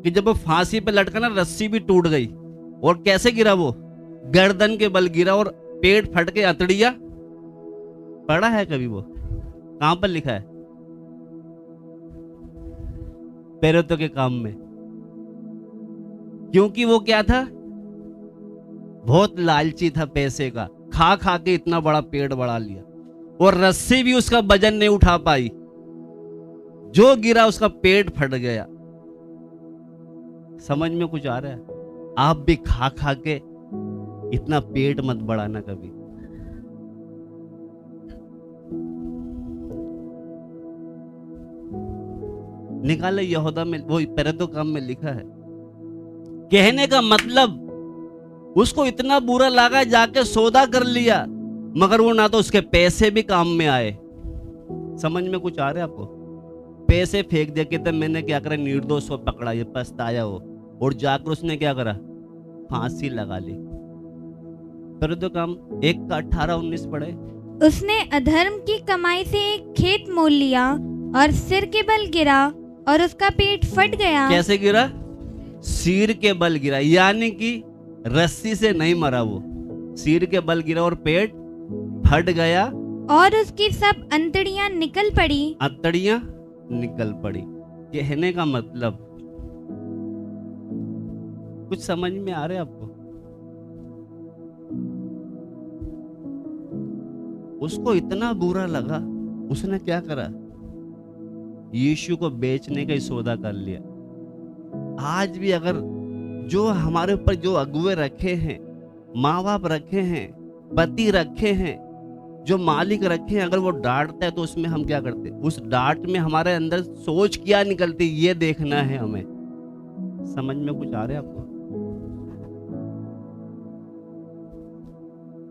कि जब वो फांसी पे लटका ना, रस्सी भी टूट गई। और कैसे गिरा वो? गर्दन के बल गिरा और पेट फट के अतड़िया। पढ़ा है कभी? वो कहां पर लिखा है? पेरेतो के काम में। क्योंकि वो क्या था, बहुत लालची था पैसे का, खा खा के इतना बड़ा पेड़ बढ़ा लिया और रस्सी भी उसका वजन नहीं उठा पाई, जो गिरा उसका पेट फट गया। समझ में कुछ आ रहा है? आप भी खा खा के इतना पेट मत बढ़ाना कभी। निकाले, यहूदा में वो पेरेतो काम में लिखा है। कहने का मतलब उसको इतना बुरा लगा, जाके सौदा कर लिया, मगर वो ना तो उसके पैसे भी काम में आए। समझ में कुछ आ रहा है आपको? पैसे फेंक दिया, कहते मैंने क्या करा, निर्दोष को पकड़ा, ये पछताया हो, और जाकर उसने क्या करा, फांसी लगा ली। कर दो काम। 1 का 18-19 पढ़े। उसने अधर्म की कमाई से एक खेत मोल लिया और सिर के बल गिरा और उसका पेट फट गया। कैसे गिरा? सिर के बल गिरा, यानी कि रस्सी से नहीं मरा, वो सिर के बल गिरा और पेट फट गया और उसकी सब अंतड़ियां निकल पड़ी। अंतड़ियां निकल पड़ी। कहने का मतलब कुछ समझ में आ रहा है आपको? उसको इतना बुरा लगा, उसने क्या करा, यीशु को बेचने का ही सौदा कर लिया। आज भी अगर जो हमारे ऊपर जो अगुवे रखे हैं, माँ बाप रखे हैं, पति रखे हैं, जो मालिक रखे हैं, अगर वो डांटता है तो उसमें हम क्या करते? उस डांट में हमारे अंदर सोच क्या निकलती, ये देखना है हमें। समझ में कुछ आ रहा है आपको?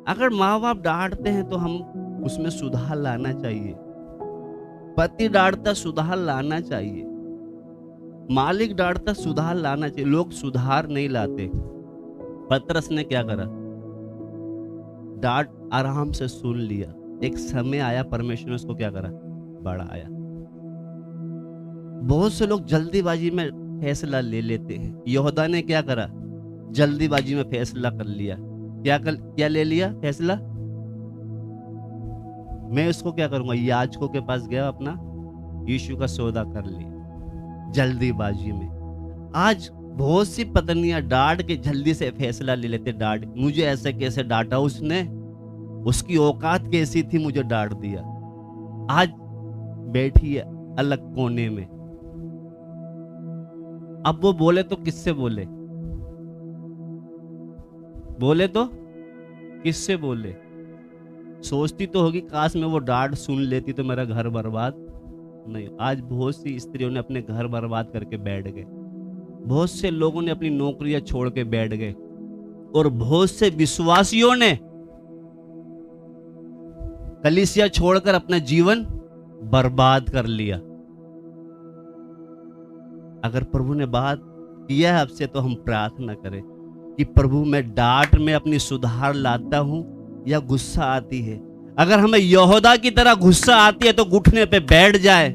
अगर माँ बाप डांटते हैं तो हम उसमें सुधार लाना चाहिए। पति डांटता, सुधार लाना चाहिए। मालिक डांटता, सुधार लाना चाहिए। लोग सुधार नहीं लाते। पतरस ने क्या करा, डांट आराम से सुन लिया। एक समय आया, परमेश्वर ने उसको क्या करा, बढ़ाया। बहुत से लोग जल्दीबाजी में फैसला ले लेते हैं। यहूदा ने क्या करा, जल्दीबाजी में फैसला कर लिया। क्या ले लिया फैसला, मैं इसको क्या करूंगा, याजकों के पास गया, अपना यीशु का सौदा कर लिया जल्दीबाजी में। आज बहुत सी पत्नियां डांट के जल्दी से फैसला ले लेते। डांट, मुझे ऐसे कैसे डांटा उसने, उसकी औकात कैसी थी, मुझे डांट दिया। आज बैठी है अलग कोने में। अब वो बोले तो किससे बोले, बोले तो किससे बोले? सोचती तो होगी काश मैं वो डांट सुन लेती तो मेरा घर बर्बाद नहीं। आज बहुत सी स्त्रियों ने अपने घर बर्बाद करके बैठ गए। बहुत से लोगों ने अपनी नौकरियां छोड़ के बैठ गए, और बहुत से विश्वासियों ने कलीसिया छोड़कर अपना जीवन बर्बाद कर लिया। अगर प्रभु ने बात किया है आपसे तो हम प्रार्थना करें कि प्रभु, मैं डांट में अपनी सुधार लाता हूं या गुस्सा आती है? अगर हमें यहूदा की तरह गुस्सा आती है तो घुटने पे बैठ जाए।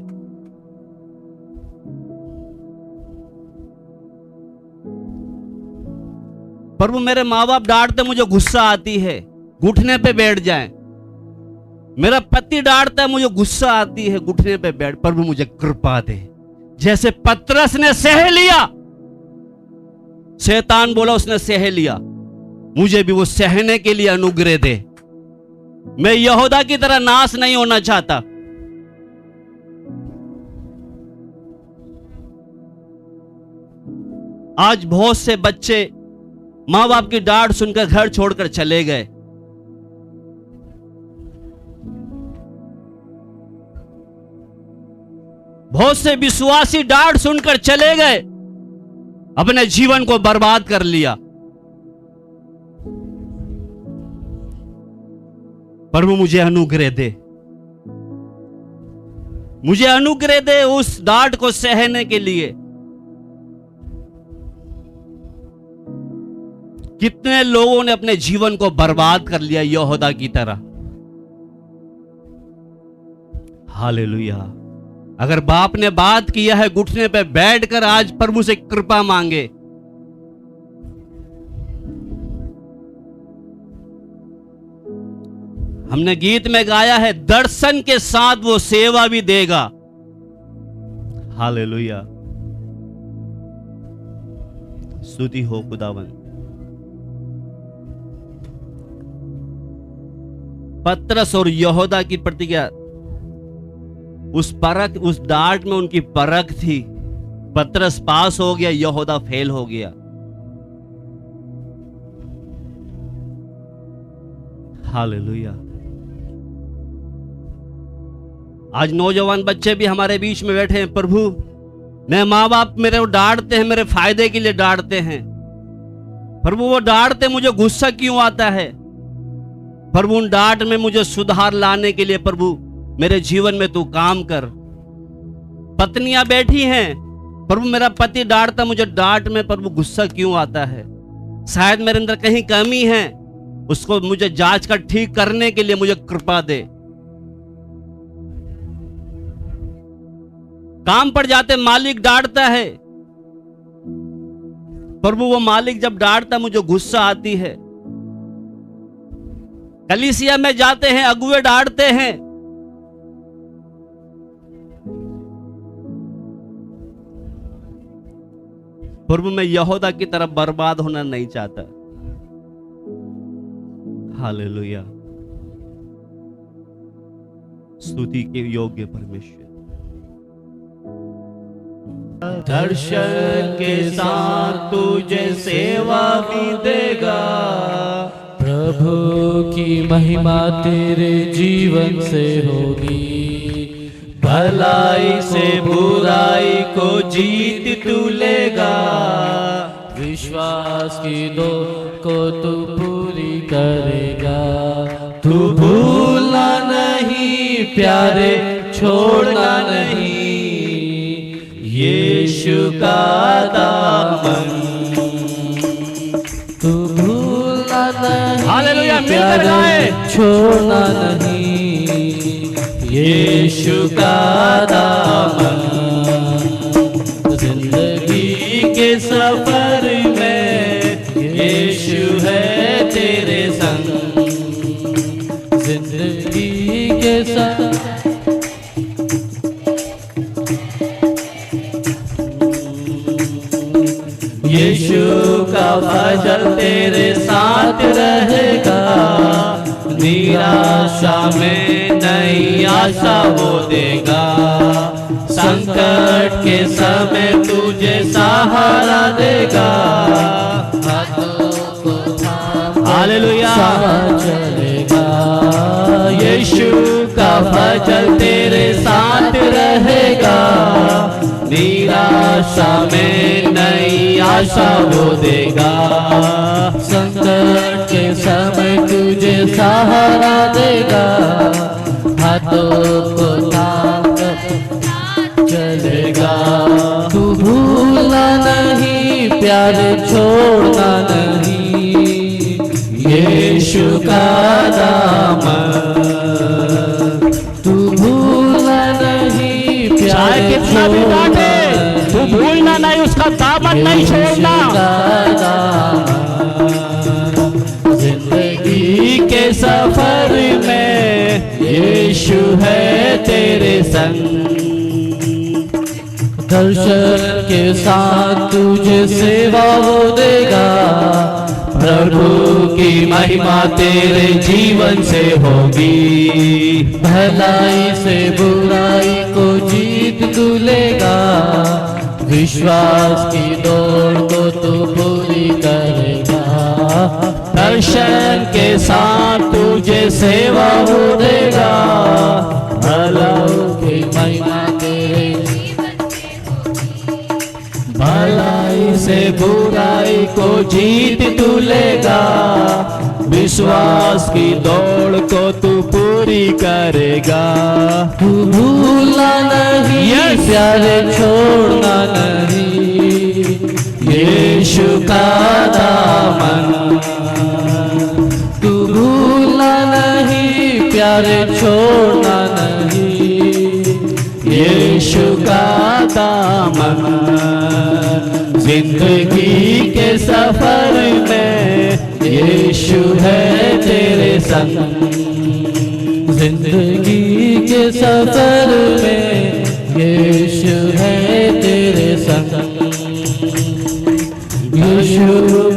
प्रभु, मेरे माँ बाप डांटते, मुझे गुस्सा आती है, घुटने पे बैठ जाए। मेरा पति डांटता है, मुझे गुस्सा आती है, घुटने पे बैठ। प्रभु मुझे कृपा दे, जैसे पतरस ने सह लिया। शैतान बोला, उसने सह लिया, मुझे भी वो सहने के लिए अनुग्रह दे। मैं यहूदा की तरह नाश नहीं होना चाहता। आज बहुत से बच्चे मां बाप की डांट सुनकर घर छोड़कर चले गए। बहुत से विश्वासी डांट सुनकर चले गए, अपने जीवन को बर्बाद कर लिया। प्रभु मुझे अनुग्रह दे, मुझे अनुग्रह दे उस डांट को सहने के लिए। कितने लोगों ने अपने जीवन को बर्बाद कर लिया यहूदा की तरह। हालेलुया। अगर बाप ने बात किया है, घुटने पे बैठकर आज प्रभु से कृपा मांगे। हमने गीत में गाया है, दर्शन के साथ वो सेवा भी देगा। हालेलुया, स्तुति हो खुदावन। पतरस और यहूदा की प्रतिज्ञा, उस डांट में उनकी परख थी। पतरस पास हो गया, यहूदा फेल हो गया। हालेलुया। आज नौजवान बच्चे भी हमारे बीच में बैठे हैं। प्रभु, मैं माँ बाप मेरे को डांटते हैं, मेरे फायदे के लिए डांटते हैं, प्रभु वो डांटते मुझे गुस्सा क्यों आता है? प्रभु उन डांट में मुझे सुधार लाने के लिए प्रभु मेरे जीवन में तू काम कर। पत्नियां बैठी हैं, प्रभु मेरा पति डांटता, मुझे डांट में प्रभु गुस्सा क्यों आता है? शायद मेरे अंदर कहीं कमी है, उसको मुझे जांच कर ठीक करने के लिए मुझे कृपा दे। काम पर जाते मालिक डांटता है, प्रभु वो मालिक जब डांटता मुझे गुस्सा आती है। कलीसिया में जाते हैं, अगुए डांटते हैं, प्रभु मैं यहूदा की तरफ बर्बाद होना नहीं चाहता। हालेलुया, स्तुति के योग्य परमेश्वर। दर्शन के साथ तुझे सेवा भी देगा, प्रभु की महिमा तेरे जीवन से होगी। भलाई से बुराई को जीत तू लेगा, विश्वास की दौड़ को तू पूरी करेगा। तू भूलना नहीं प्यारे, छोड़ना नहीं यीशु का दामन। तू भूलना नहीं, हालेलुया, मिलकर गाएं। छोड़ना नहीं यीशु का दामन। जिंदगी के सफर में यीशु है तेरे संग। जिंदगी के सफर यीशु का फजल तेरे साथ रहेगा। निराशा में नई आशा वो देगा। संकट के समय तुझे सहारा देगा। हालेलुया, चलेगा यीशु का फजल तेरे साथ रहेगा। निराशा में नई आशा वो देगा। संकट के समय तुझे सहारा देगा। हाथों को थाम कर चलेगा। तू भूलना नहीं प्यारे, छोड़ना नहीं यीशु का दामन। तू भूलना नहीं प्यारे, कितना भी डांटे तू भूलना नहीं, उसका दामन नहीं छोड़ना। जिंदगी के सफर में यीशु है तेरे संग। दर्शन के साथ तुझे सेवा वो देगा। प्रभु की महिमा तेरे जीवन से होगी। भलाई से बुराई को जीत तू लेगा। विश्वास की दौड़ को तू पूरी करेगा। दर्शन के साथ तुझे सेवा वो देगा। भलाई की महिमा तेरे भलाई से बुराई को जीत तू लेगा। विश्वास की दौड़ को तू पूरी करेगा। तू भूलना नहीं प्यारे, छोड़ना नहीं यीशु का दामन। तू भूलना नहीं प्यारे, छोड़ना नहीं यीशु का दामन। जिंदगी के सफर में यीशु है तेरे संग। जिंदगी के सफर में यीशु है तेरे संग। यीशु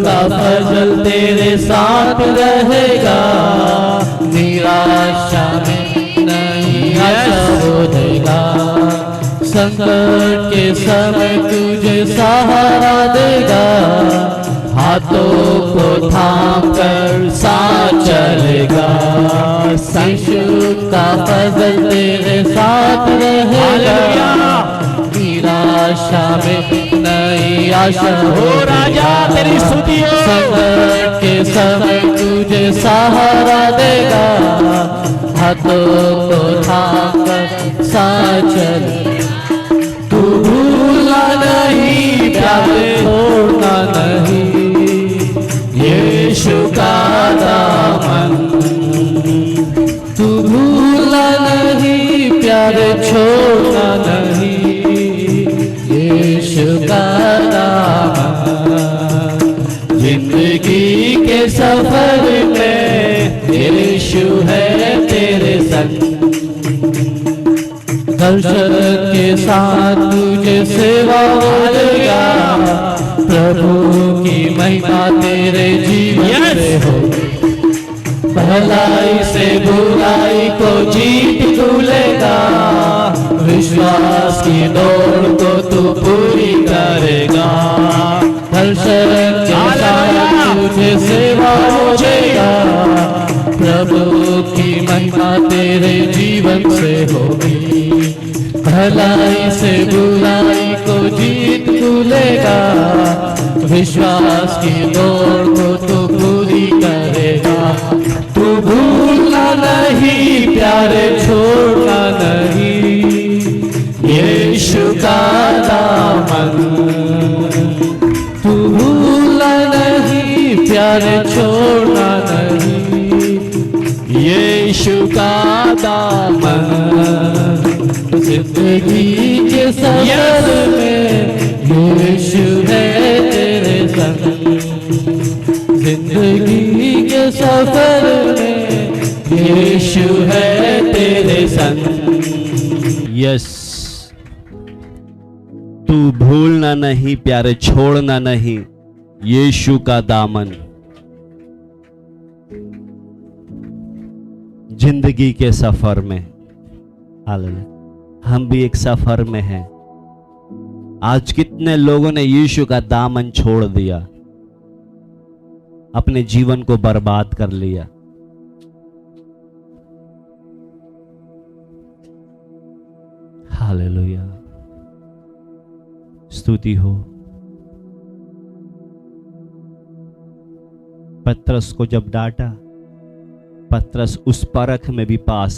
का फजल तेरे साथ रहेगा। निराशा में नहीं आशा वो देगा। संकट के समय तुझे सहारा देगा। हाथों को थाम कर साथ चलेगा। यीशु का फजल तेरे साथ रहेगा। निराशा में नहीं तेरी आशा हो राजा तेरी स्तुति हो। संकट के समय तुझे सहारा देगा, हाथों को थामकर साथ चल। तू भूलना नहीं, प्यार छोड़ना नहीं, यीशु का दामन। तू भूलना नहीं, प्यार छोड़ना नहीं, यीशु का दामन। जिंदगी के सफर में यीशु है तेरे संग। दर्शन के साथ तुझे सेवा मिलेगा, प्रभु की महिमा तेरे जीवन में हो। भलाई से बुराई को जीत तू लेगा, विश्वास की दौड़ को तू पूरी करेगा। दर्शन के साथ तुझे सेवा मिलेगा, प्रभु की महिमा तेरे जीवन से होगी। भलाई से बुराई को जीत तू लेगा, विश्वास की दौड़ को तू पूरी करेगा। तू भूलना नहीं, प्यार छोड़ना नहीं, यीशु का दामन। तू भूलना नहीं, प्यार छोड़ना नहीं, यीशु का दामन। जिंदगी के सफर में यीशु है तेरे संग। जिंदगी के सफर में यीशु है तेरे संग। यस, तू भूलना नहीं, प्यारे छोड़ना नहीं, यीशु का दामन। जिंदगी के सफर में, हालेलुया, हम भी एक सफर में हैं। आज कितने लोगों ने यीशु का दामन छोड़ दिया, अपने जीवन को बर्बाद कर लिया। हालेलुया, स्तुति हो। पतरस को जब डांटा, पतरस उस परख में भी पास।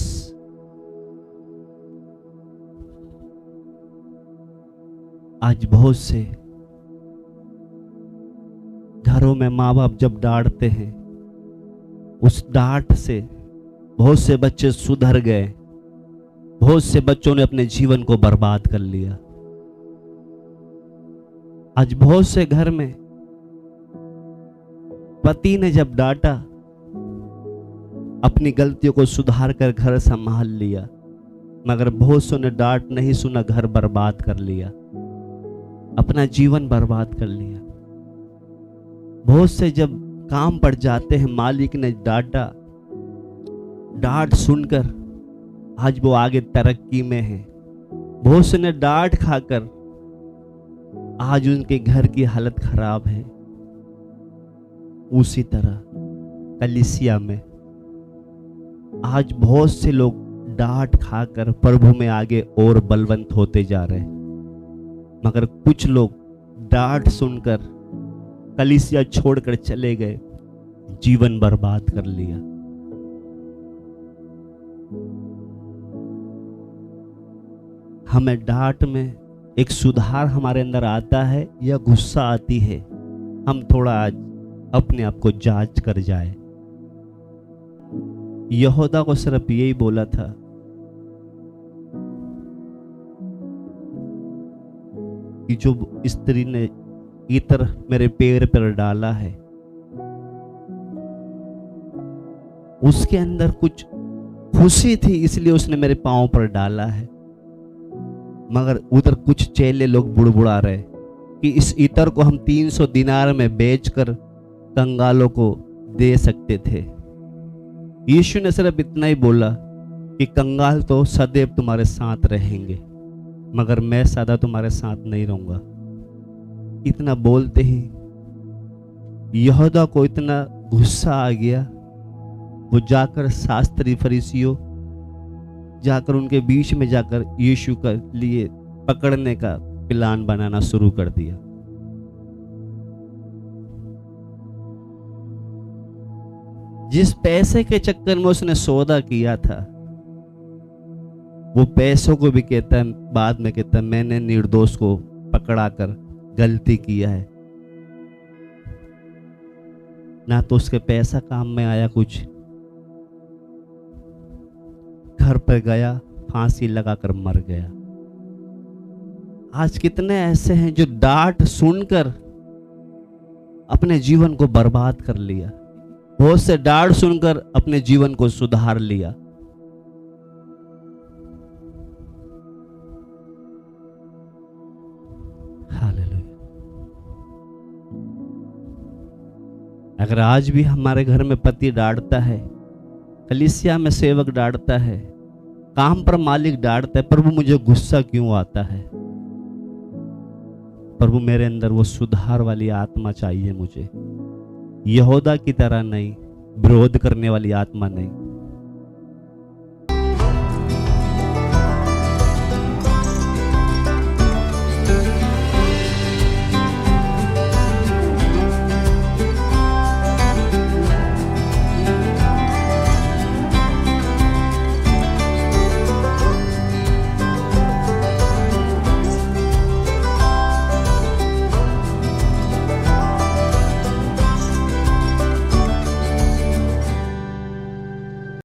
आज बहुत से घरों में माँ बाप जब डांटते हैं, उस डांट से बहुत से बच्चे सुधर गए, बहुत से बच्चों ने अपने जीवन को बर्बाद कर लिया। आज बहुत से घर में पति ने जब डांटा, अपनी गलतियों को सुधार कर घर संभाल लिया, मगर बहुत से ने डांट नहीं सुना, घर बर्बाद कर लिया, अपना जीवन बर्बाद कर लिया। बहुत से जब काम पड़ जाते हैं, मालिक ने डांटा, डांट सुनकर आज वो आगे तरक्की में है। बहुत से ने डांट खाकर आज उनके घर की हालत खराब है। उसी तरह कलीसिया में आज बहुत से लोग डांट खाकर प्रभु में आगे और बलवंत होते जा रहे हैं, मगर कुछ लोग डांट सुनकर कलीसिया छोड़कर चले गए, जीवन बर्बाद कर लिया। हमें डांट में एक सुधार हमारे अंदर आता है या गुस्सा आती है, हम थोड़ा आज अपने आप को जांच कर जाए। यहूदा को सिर्फ यही बोला था कि जो स्त्री ने इत्र मेरे पैर पर डाला है, उसके अंदर कुछ खुशी थी, इसलिए उसने मेरे पांव पर डाला है। मगर उधर कुछ चेले लोग बुड़बुड़ा रहे कि इस इत्र को हम 300 दिनार में बेचकर कंगालों को दे सकते थे। यीशु ने सिर्फ इतना ही बोला कि कंगाल तो सदैव तुम्हारे साथ रहेंगे, मगर मैं सदा तुम्हारे साथ नहीं रहूंगा। इतना बोलते ही यहूदा को इतना गुस्सा आ गया, वो जाकर शास्त्री फरीसियों जाकर उनके बीच में जाकर यीशु के लिए पकड़ने का प्लान बनाना शुरू कर दिया। जिस पैसे के चक्कर में उसने सौदा किया था, वो पैसों को भी कहता है, बाद में कहता है मैंने निर्दोष को पकड़ा कर गलती किया है। ना तो उसके पैसा काम में आया कुछ, घर पर गया, फांसी लगाकर मर गया। आज कितने ऐसे हैं जो डांट सुनकर अपने जीवन को बर्बाद कर लिया, बहुत से डांट सुनकर अपने जीवन को सुधार लिया। हालेलुया। अगर आज भी हमारे घर में पति डांटता है, कलीसिया में सेवक डांटता है, काम पर मालिक डांटता है, प्रभु मुझे गुस्सा क्यों आता है? प्रभु मेरे अंदर वो सुधार वाली आत्मा चाहिए मुझे, यहूदा की तरह नहीं, विरोध करने वाली आत्मा नहीं।